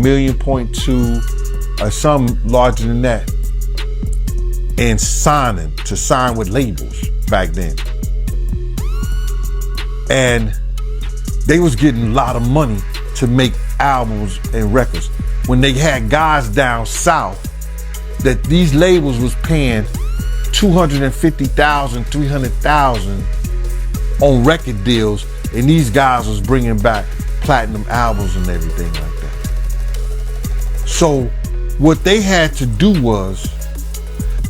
1.2 million, or some larger than that, and sign with labels back then. And they was getting a lot of money to make albums and records. When they had guys down south that these labels was paying $250,000, $300,000 on record deals, and these guys was bringing back platinum albums and everything like that. So what they had to do was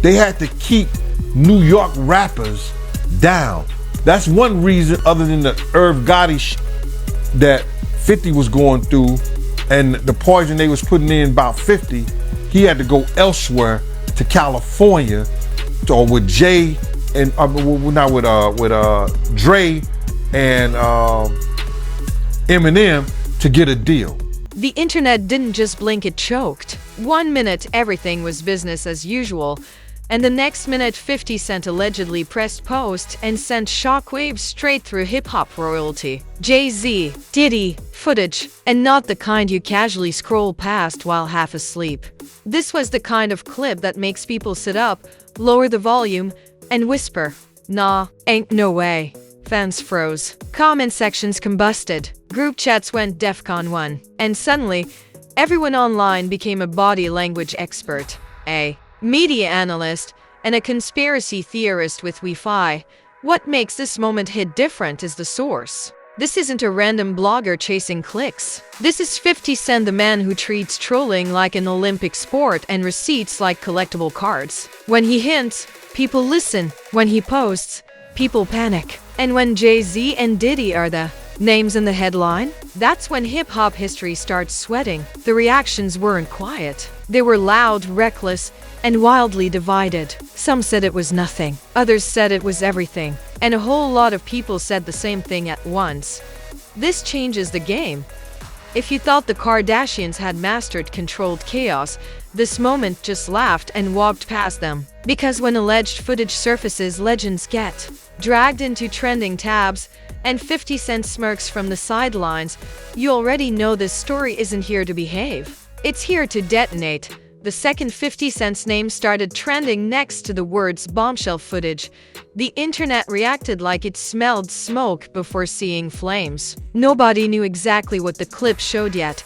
they had to keep New York rappers down. That's one reason, other than the Irv Gotti that 50 was going through and the poison they was putting in about 50, he had to go elsewhere to California, or with Jay and not with Dre and Eminem to get a deal. The internet didn't just blink, it choked. 1 minute everything was business as usual, and the next minute 50 Cent allegedly pressed post and sent shockwaves straight through hip-hop royalty. Jay Z, Diddy, footage, and not the kind you casually scroll past while half asleep. This was the kind of clip that makes people sit up, lower the volume, and whisper, "Nah, ain't no way." Fans froze. Comment sections combusted. Group chats went DEFCON 1. And suddenly, everyone online became a body language expert, a media analyst, and a conspiracy theorist with Wi-Fi. What makes this moment hit different is the source. This isn't a random blogger chasing clicks. This is 50 Cent, the man who treats trolling like an Olympic sport and receipts like collectible cards. When he hints, people listen. When he posts, people panic. And when Jay Z and Diddy are the names in the headline, that's when hip-hop history starts sweating. The reactions weren't quiet. They were loud, reckless, and wildly divided. Some said it was nothing. Others said it was everything. And a whole lot of people said the same thing at once. This changes the game. If you thought the Kardashians had mastered controlled chaos, this moment just laughed and walked past them. Because when alleged footage surfaces, legends get dragged into trending tabs, and 50 Cent smirks from the sidelines, you already know this story isn't here to behave. It's here to detonate. The second 50 Cent's name started trending next to the words bombshell footage, the internet reacted like it smelled smoke before seeing flames. Nobody knew exactly what the clip showed yet,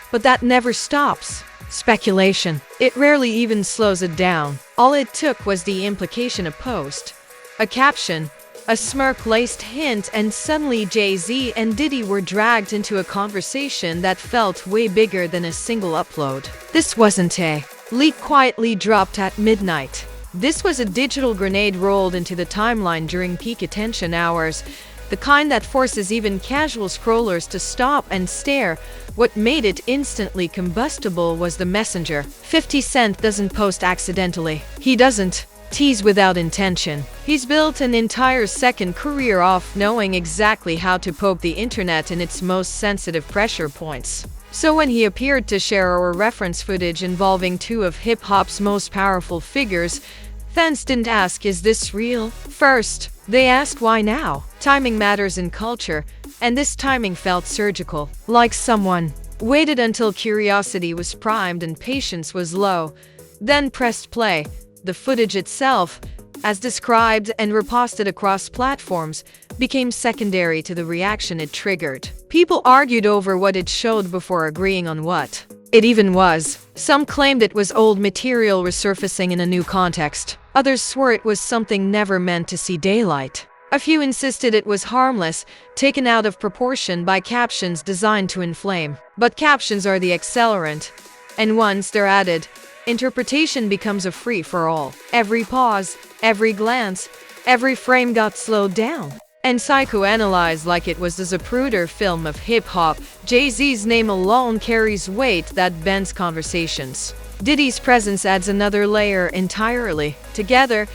but that never stops speculation. It rarely even slows it down. All it took was the implication of post, a caption, a smirk-laced hint, and suddenly Jay Z and Diddy were dragged into a conversation that felt way bigger than a single upload. This wasn't a leak quietly dropped at midnight. This was a digital grenade rolled into the timeline during peak attention hours, the kind that forces even casual scrollers to stop and stare. What made it instantly combustible was the messenger. 50 Cent doesn't post accidentally. He doesn't tease without intention. He's built an entire second career off knowing exactly how to poke the internet in its most sensitive pressure points. So when he appeared to share or reference footage involving two of hip-hop's most powerful figures, fans didn't ask, "Is this real?" first. They asked, "Why now?" Timing matters in culture, and this timing felt surgical. Like someone waited until curiosity was primed and patience was low, then pressed play. The footage itself, as described and reposted across platforms, became secondary to the reaction it triggered. People argued over what it showed before agreeing on what it even was. Some claimed it was old material resurfacing in a new context. Others swore it was something never meant to see daylight. A few insisted it was harmless, taken out of proportion by captions designed to inflame. But captions are the accelerant, and once they're added, interpretation becomes a free-for-all. Every pause, every glance, every frame got slowed down and psychoanalyzed like it was the Zapruder film of hip-hop. Jay Z's name alone carries weight that bends conversations. Diddy's presence adds another layer entirely. Together,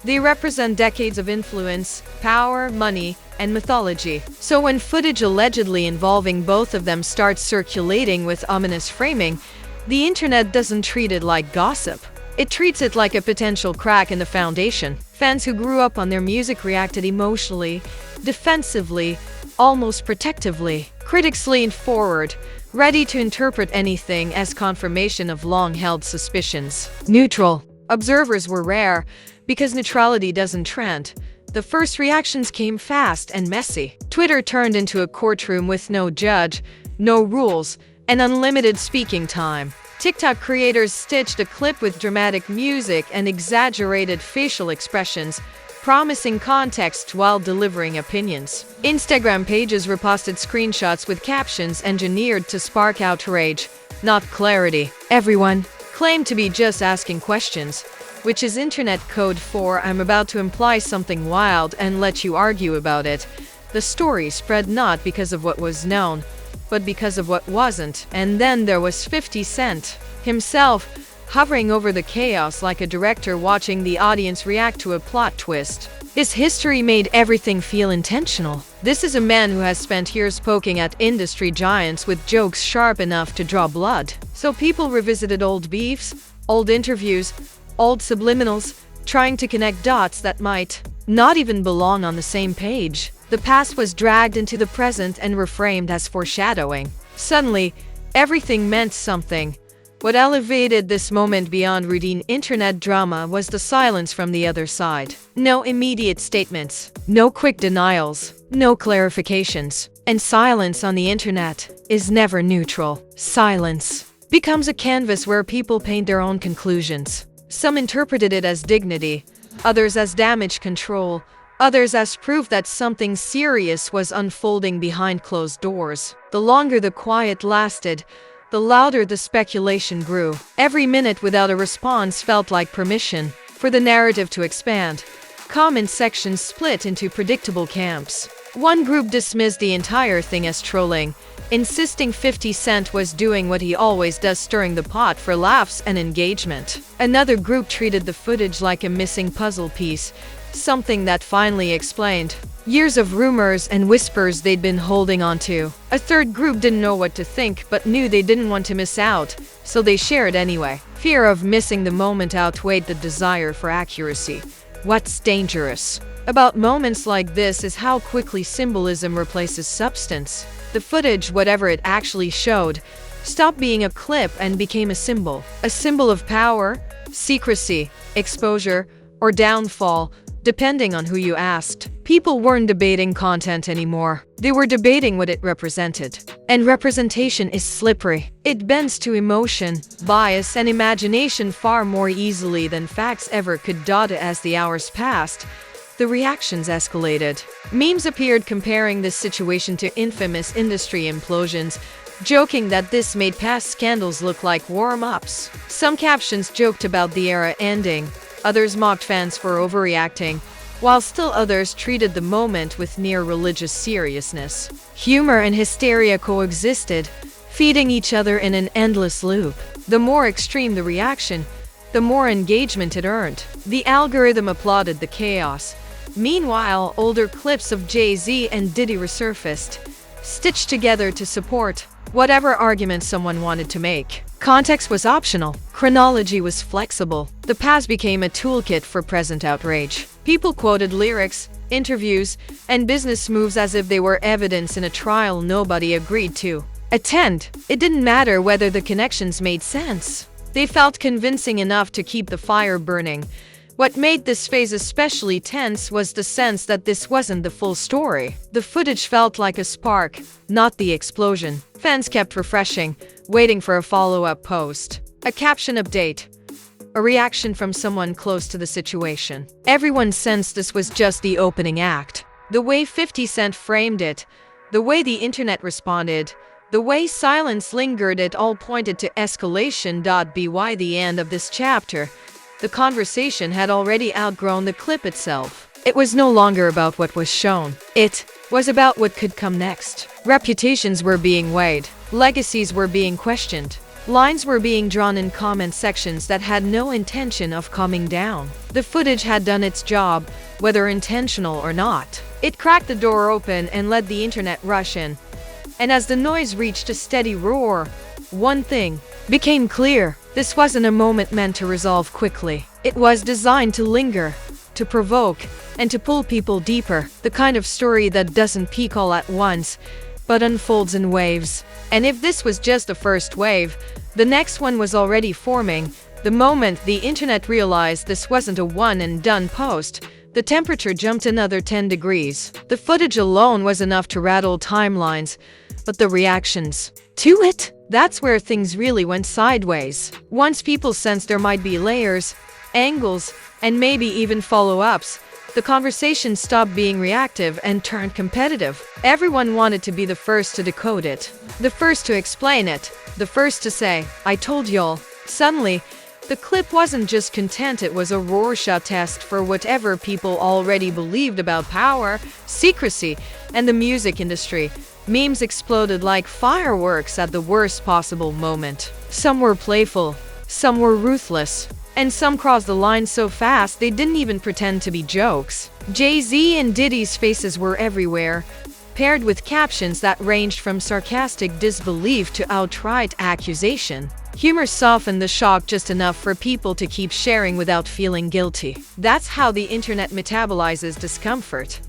they represent decades of influence, power, money, and mythology. So when footage allegedly involving both of them starts circulating with ominous framing, the internet doesn't treat it like gossip. It treats it like a potential crack in the foundation. Fans who grew up on their music reacted emotionally, defensively, almost protectively. Critics leaned forward, ready to interpret anything as confirmation of long-held suspicions. Neutral observers were rare because neutrality doesn't trend. The first reactions came fast and messy. Twitter turned into a courtroom with no judge, no rules, and unlimited speaking time. TikTok creators stitched a clip with dramatic music and exaggerated facial expressions, promising context while delivering opinions. Instagram pages reposted screenshots with captions engineered to spark outrage, not clarity. Everyone claimed to be just asking questions, which is internet code for "I'm about to imply something wild and let you argue about it." The story spread not because of what was known, but because of what wasn't. And then there was 50 Cent himself, hovering over the chaos like a director watching the audience react to a plot twist. His history made everything feel intentional. This is a man who has spent years poking at industry giants with jokes sharp enough to draw blood. So people revisited old beefs, old interviews, old subliminals, trying to connect dots that might not even belong on the same page. The past was dragged into the present and reframed as foreshadowing. Suddenly, everything meant something. What elevated this moment beyond routine internet drama was the silence from the other side. No immediate statements, no quick denials, no clarifications. And silence on the internet is never neutral. Silence becomes a canvas where people paint their own conclusions. Some interpreted it as dignity, others as damage control, others as proof that something serious was unfolding behind closed doors. The longer the quiet lasted, the louder the speculation grew. Every minute without a response felt like permission for the narrative to expand. Comment sections split into predictable camps. One group dismissed the entire thing as trolling, insisting 50 Cent was doing what he always does, stirring the pot for laughs and engagement. Another group treated the footage like a missing puzzle piece, something that finally explained years of rumors and whispers they'd been holding on to. A third group didn't know what to think but knew they didn't want to miss out, so they shared anyway. Fear of missing the moment outweighed the desire for accuracy. What's dangerous about moments like this is how quickly symbolism replaces substance. The footage, whatever it actually showed, stopped being a clip and became a symbol of power, secrecy, exposure, or downfall, depending on who you asked. People weren't debating content anymore. They were debating what it represented. And representation is slippery. It bends to emotion, bias, and imagination far more easily than facts ever could. As the hours passed, the reactions escalated. Memes appeared comparing this situation to infamous industry implosions, joking that this made past scandals look like warm-ups. Some captions joked about the era ending, others mocked fans for overreacting, while still others treated the moment with near-religious seriousness. Humor and hysteria coexisted, feeding each other in an endless loop. The more extreme the reaction, the more engagement it earned. The algorithm applauded the chaos. Meanwhile, older clips of Jay Z and Diddy resurfaced, stitched together to support whatever argument someone wanted to make. Context was optional. Chronology was flexible. The past became a toolkit for present outrage. People quoted lyrics, interviews, and business moves as if they were evidence in a trial nobody agreed to attend. It didn't matter whether the connections made sense. They felt convincing enough to keep the fire burning. What made this phase especially tense was the sense that this wasn't the full story. The footage felt like a spark, not the explosion. Fans kept refreshing, waiting for a follow-up post, a caption update, a reaction from someone close to the situation. Everyone sensed this was just the opening act. The way 50 Cent framed it, the way the internet responded, the way silence lingered, it all pointed to escalation. By the end of this chapter, the conversation had already outgrown the clip itself. It was no longer about what was shown. It was about what could come next. Reputations were being weighed. Legacies were being questioned. Lines were being drawn in comment sections that had no intention of calming down. The footage had done its job, whether intentional or not. It cracked the door open and let the internet rush in. And as the noise reached a steady roar, one thing became clear. This wasn't a moment meant to resolve quickly. It was designed to linger, to provoke, and to pull people deeper. The kind of story that doesn't peak all at once, but unfolds in waves. And if this was just the first wave, the next one was already forming. The moment the internet realized this wasn't a one-and-done post, the temperature jumped another 10 degrees. The footage alone was enough to rattle timelines, but the reactions to it? That's where things really went sideways. Once people sensed there might be layers, angles, and maybe even follow-ups, the conversation stopped being reactive and turned competitive. Everyone wanted to be the first to decode it, the first to explain it, the first to say, "I told y'all." Suddenly, the clip wasn't just content, it was a Rorschach test for whatever people already believed about power, secrecy, and the music industry. Memes exploded like fireworks at the worst possible moment. Some were playful, some were ruthless, and some crossed the line so fast they didn't even pretend to be jokes. Jay Z and Diddy's faces were everywhere, paired with captions that ranged from sarcastic disbelief to outright accusation. Humor softened the shock just enough for people to keep sharing without feeling guilty. That's how the internet metabolizes discomfort.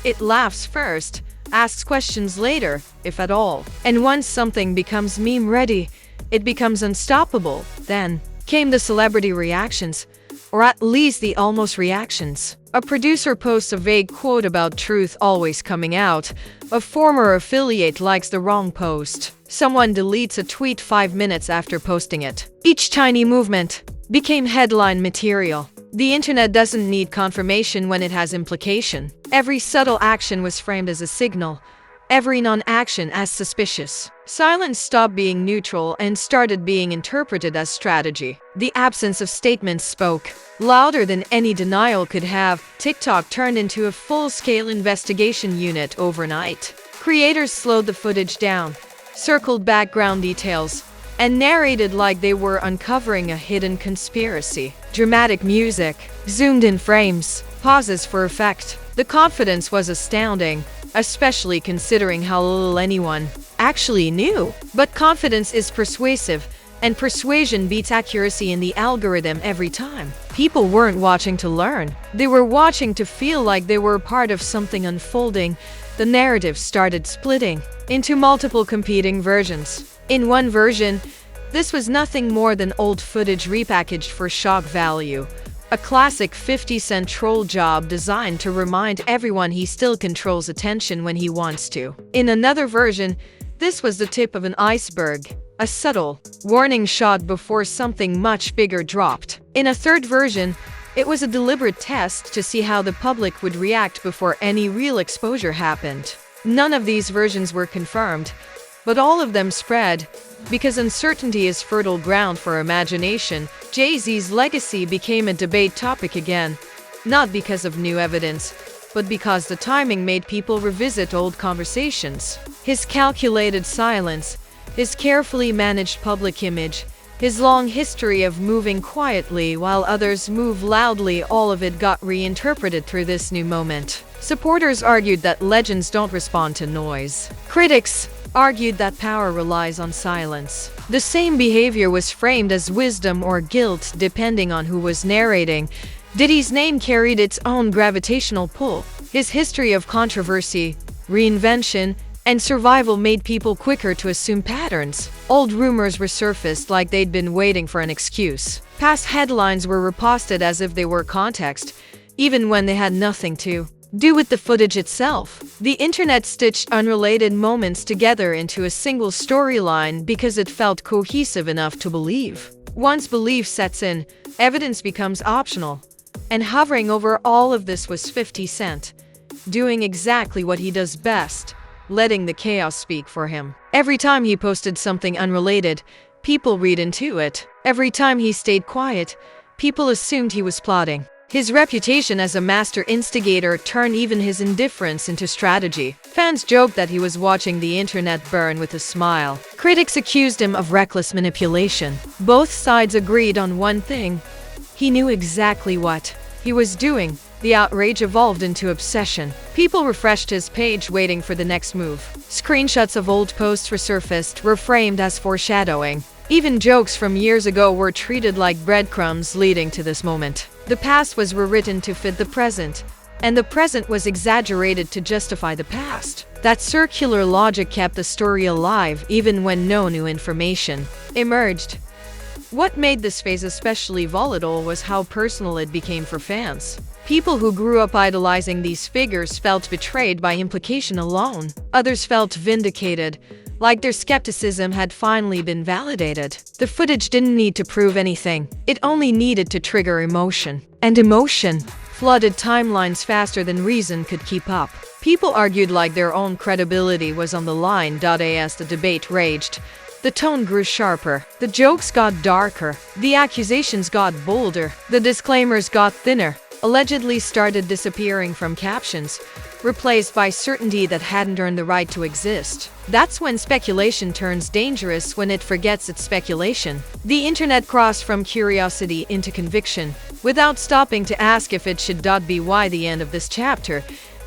It laughs first, asks questions later, if at all. And once something becomes meme-ready, it becomes unstoppable. Then came the celebrity reactions, or at least the almost reactions. A producer posts a vague quote about truth always coming out. A former affiliate likes the wrong post. Someone deletes a tweet 5 minutes after posting it. Each tiny movement became headline material. The internet doesn't need confirmation when it has implication. Every subtle action was framed as a signal, every non-action as suspicious. Silence stopped being neutral and started being interpreted as strategy. The absence of statements spoke louder than any denial could have. TikTok turned into a full-scale investigation unit overnight. Creators slowed the footage down, circled background details, and narrated like they were uncovering a hidden conspiracy. Dramatic music, zoomed-in frames, pauses for effect. The confidence was astounding, especially considering how little anyone actually knew. But confidence is persuasive, and persuasion beats accuracy in the algorithm every time. People weren't watching to learn. They were watching to feel like they were part of something unfolding. The narrative started splitting into multiple competing versions. In one version, this was nothing more than old footage repackaged for shock value. A classic 50-cent troll job designed to remind everyone he still controls attention when he wants to. In another version, this was the tip of an iceberg, a subtle warning shot before something much bigger dropped. In a third version, it was a deliberate test to see how the public would react before any real exposure happened. None of these versions were confirmed, but all of them spread. Because uncertainty is fertile ground for imagination, Jay Z's legacy became a debate topic again, not because of new evidence, but because the timing made people revisit old conversations. His calculated silence, his carefully managed public image, his long history of moving quietly while others move loudly, all of it got reinterpreted through this new moment. Supporters argued that legends don't respond to noise. Critics argued that power relies on silence. The same behavior was framed as wisdom or guilt depending on who was narrating. Diddy's name carried its own gravitational pull. His history of controversy, reinvention, and survival made people quicker to assume patterns. Old rumors resurfaced like they'd been waiting for an excuse. Past headlines were reposted as if they were context, even when they had nothing to do with the footage itself. The internet stitched unrelated moments together into a single storyline because it felt cohesive enough to believe. Once belief sets in, evidence becomes optional. And hovering over all of this was 50 Cent, doing exactly what he does best, letting the chaos speak for him. Every time he posted something unrelated, people read into it. Every time he stayed quiet, people assumed he was plotting. His reputation as a master instigator turned even his indifference into strategy. Fans joked that he was watching the internet burn with a smile. Critics accused him of reckless manipulation. Both sides agreed on one thing: he knew exactly what he was doing. The outrage evolved into obsession. People refreshed his page waiting for the next move. Screenshots of old posts resurfaced, reframed as foreshadowing. Even jokes from years ago were treated like breadcrumbs leading to this moment. The past was rewritten to fit the present, and the present was exaggerated to justify the past. That circular logic kept the story alive even when no new information emerged. What made this phase especially volatile was how personal it became for fans. People who grew up idolizing these figures felt betrayed by implication alone. Others felt vindicated, like their skepticism had finally been validated. The footage didn't need to prove anything. It only needed to trigger emotion. And emotion flooded timelines faster than reason could keep up. People argued like their own credibility was on the line. As the debate raged, the tone grew sharper, the jokes got darker, the accusations got bolder, the disclaimers got thinner, allegedly started disappearing from captions, replaced by certainty that hadn't earned the right to exist. That's when speculation turns dangerous, when it forgets its speculation. The internet crossed from curiosity into conviction, without stopping to ask if it should be why the end of this chapter.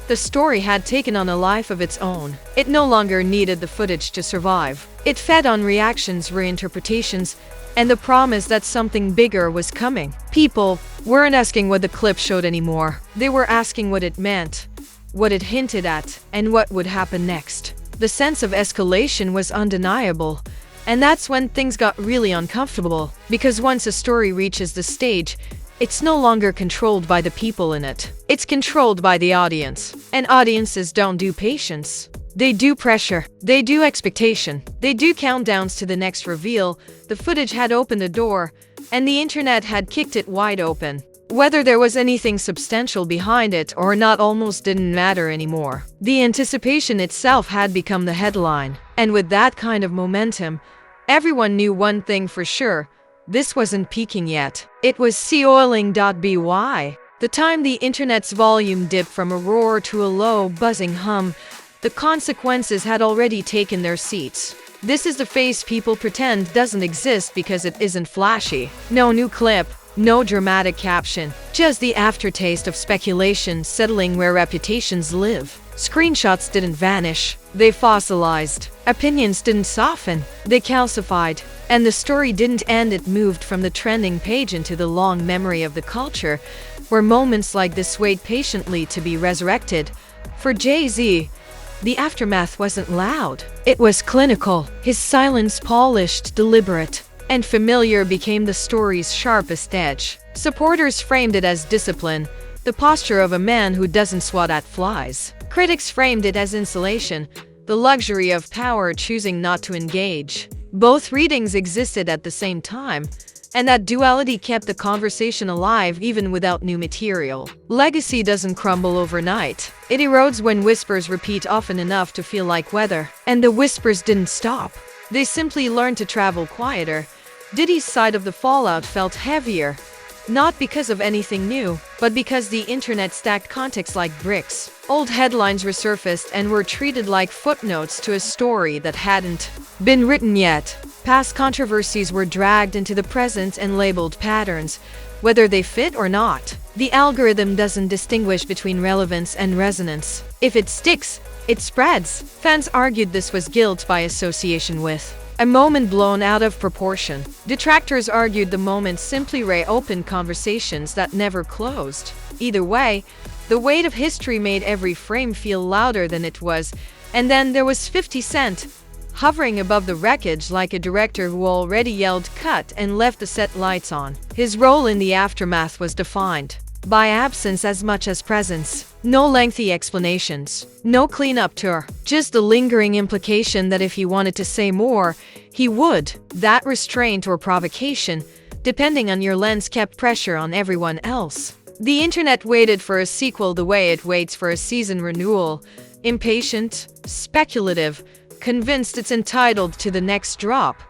The story had taken on a life of its own. It no longer needed the footage to survive. It fed on reactions, reinterpretations, and the promise that something bigger was coming. People weren't asking what the clip showed anymore. They were asking what it meant, what it hinted at, and what would happen next. The sense of escalation was undeniable, and that's when things got really uncomfortable, because once a story reaches the stage, it's no longer controlled by the people in it. It's controlled by the audience. And audiences don't do patience. They do pressure. They do expectation. They do countdowns to the next reveal. The footage had opened a door, and the internet had kicked it wide open. Whether there was anything substantial behind it or not almost didn't matter anymore. The anticipation itself had become the headline. And with that kind of momentum, everyone knew one thing for sure. This wasn't peaking yet. It was sea-oiling.by. The time the internet's volume dipped from a roar to a low, buzzing hum, the consequences had already taken their seats. This is the phase people pretend doesn't exist because it isn't flashy. No new clip, no dramatic caption, just the aftertaste of speculation settling where reputations live. Screenshots didn't vanish, they fossilized. Opinions didn't soften, they calcified. And the story didn't end, it moved from the trending page into the long memory of the culture, where moments like this wait patiently to be resurrected. For Jay Z, the aftermath wasn't loud. It was clinical. His silence polished, deliberate, and familiar became the story's sharpest edge. Supporters framed it as discipline, the posture of a man who doesn't swat at flies. Critics framed it as insulation, the luxury of power choosing not to engage. Both readings existed at the same time, and that duality kept the conversation alive even without new material. Legacy doesn't crumble overnight. It erodes when whispers repeat often enough to feel like weather. And the whispers didn't stop. They simply learned to travel quieter. Diddy's side of the fallout felt heavier, not because of anything new, but because the internet stacked context like bricks. Old headlines resurfaced and were treated like footnotes to a story that hadn't been written yet. Past controversies were dragged into the present and labeled patterns, whether they fit or not. The algorithm doesn't distinguish between relevance and resonance. If it sticks, it spreads. Fans argued this was guilt by association with a moment blown out of proportion. Detractors argued the moment simply reopened conversations that never closed. Either way, the weight of history made every frame feel louder than it was. And then there was 50 Cent, hovering above the wreckage like a director who already yelled cut and left the set lights on. His role in the aftermath was defined by absence as much as presence. No lengthy explanations, no cleanup tour, just the lingering implication that if he wanted to say more, he would. That restraint or provocation, depending on your lens, kept pressure on everyone else. The internet waited for a sequel the way it waits for a season renewal, impatient, speculative, convinced it's entitled to the next drop.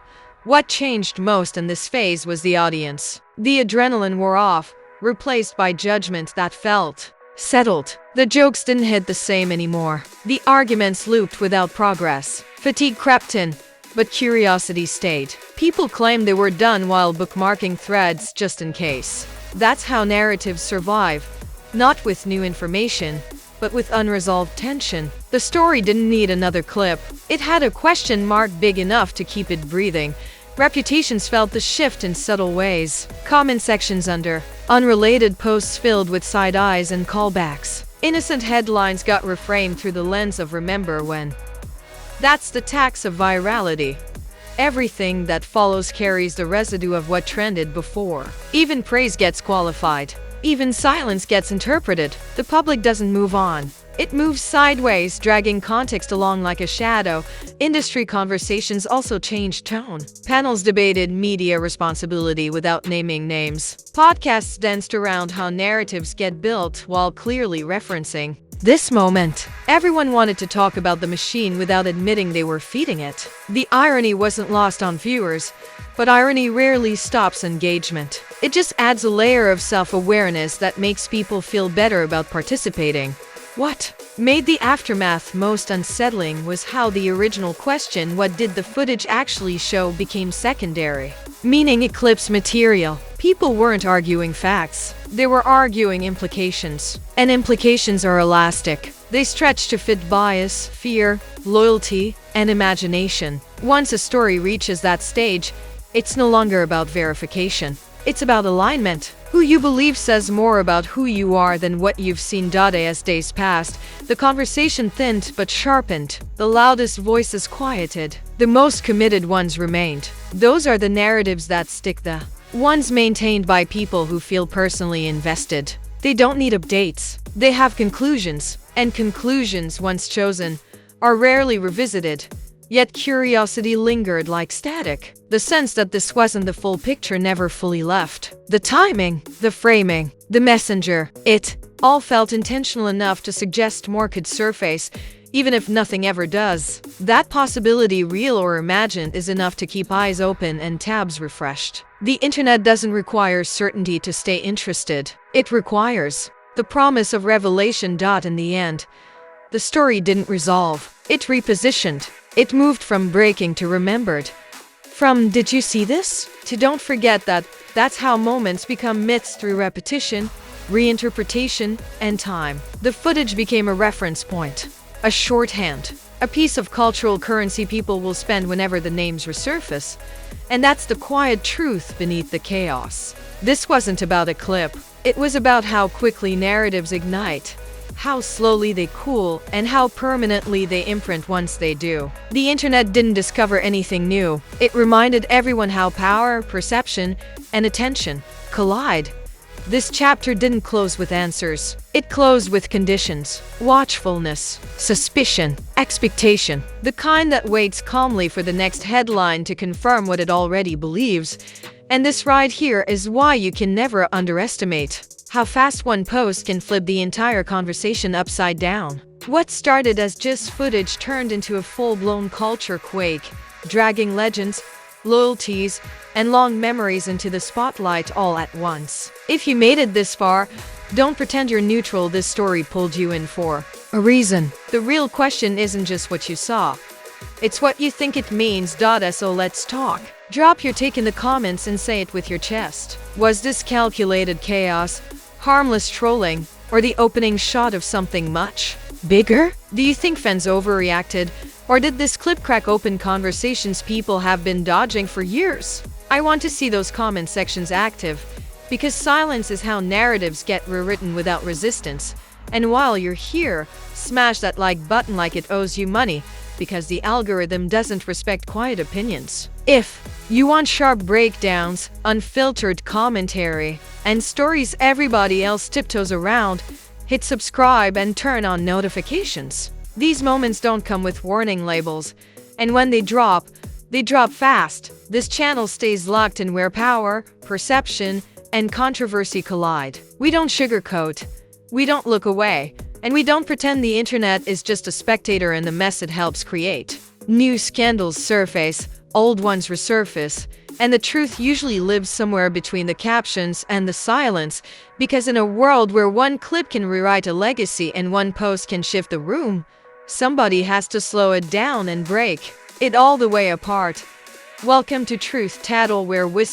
What changed most in this phase was the audience. The adrenaline wore off, replaced by judgment that felt settled. The jokes didn't hit the same anymore. The arguments looped without progress. Fatigue crept in, but curiosity stayed. People claimed they were done while bookmarking threads just in case. That's how narratives survive, not with new information, but with unresolved tension. The story didn't need another clip. It had a question mark big enough to keep it breathing. Reputations felt the shift in subtle ways. Comment sections under unrelated posts filled with side eyes and callbacks. Innocent headlines got reframed through the lens of remember when. That's the tax of virality. Everything that follows carries the residue of what trended before. Even praise gets qualified. Even silence gets interpreted. The public doesn't move on. It moves sideways, dragging context along like a shadow. Industry conversations also changed tone. Panels debated media responsibility without naming names. Podcasts danced around how narratives get built while clearly referencing this moment. Everyone wanted to talk about the machine without admitting they were feeding it. The irony wasn't lost on viewers, but irony rarely stops engagement. It just adds a layer of self-awareness that makes people feel better about participating. What made the aftermath most unsettling was how the original question, what did the footage actually show, became secondary. Meaning it clips material. People weren't arguing facts. They were arguing implications. And implications are elastic. They stretch to fit bias, fear, loyalty, and imagination. Once a story reaches that stage, it's no longer about verification. It's about alignment. Who you believe says more about who you are than what you've seen. As days passed, the conversation thinned but sharpened. The loudest voices quieted. The most committed ones remained. Those are the narratives that stick, the ones maintained by people who feel personally invested. They don't need updates. They have conclusions. And conclusions, once chosen, are rarely revisited. Yet curiosity lingered like static. The sense that this wasn't the full picture never fully left. The timing, the framing, the messenger, it all felt intentional enough to suggest more could surface, even if nothing ever does. That possibility, real or imagined, is enough to keep eyes open and tabs refreshed. The internet doesn't require certainty to stay interested. It requires the promise of revelation. In the end, the story didn't resolve. It repositioned. It moved from breaking to remembered. From "did you see this?" to "don't forget that." That's how moments become myths, through repetition, reinterpretation, and time. The footage became a reference point, a shorthand, a piece of cultural currency people will spend whenever the names resurface. And that's the quiet truth beneath the chaos. This wasn't about a clip. It was about how quickly narratives ignite, how slowly they cool, and how permanently they imprint once they do. The internet didn't discover anything new. It reminded everyone how power, perception, and attention collide. This chapter didn't close with answers. It closed with conditions, watchfulness, suspicion, expectation. The kind that waits calmly for the next headline to confirm what it already believes. And this right here is why you can never underestimate how fast one post can flip the entire conversation upside down. What started as just footage turned into a full-blown culture quake, dragging legends, loyalties, and long memories into the spotlight all at once. If you made it this far, don't pretend you're neutral. This story pulled you in for a reason. The real question isn't just what you saw. It's what you think it means. So let's talk. Drop your take in the comments and say it with your chest. Was this calculated chaos, harmless trolling, or the opening shot of something much bigger? Do you think fans overreacted, or did this clip crack open conversations people have been dodging for years? I want to see those comment sections active, because silence is how narratives get rewritten without resistance. And while you're here, smash that like button like it owes you money, because the algorithm doesn't respect quiet opinions. If you want sharp breakdowns, unfiltered commentary, and stories everybody else tiptoes around, hit subscribe and turn on notifications. These moments don't come with warning labels, and when they drop fast. This channel stays locked in where power, perception, and controversy collide. We don't sugarcoat, we don't look away, and we don't pretend the internet is just a spectator in the mess it helps create. New scandals surface, old ones resurface, and the truth usually lives somewhere between the captions and the silence, because in a world where one clip can rewrite a legacy and one post can shift the room, somebody has to slow it down and break it all the way apart. Welcome to Truth Tattle, where whispers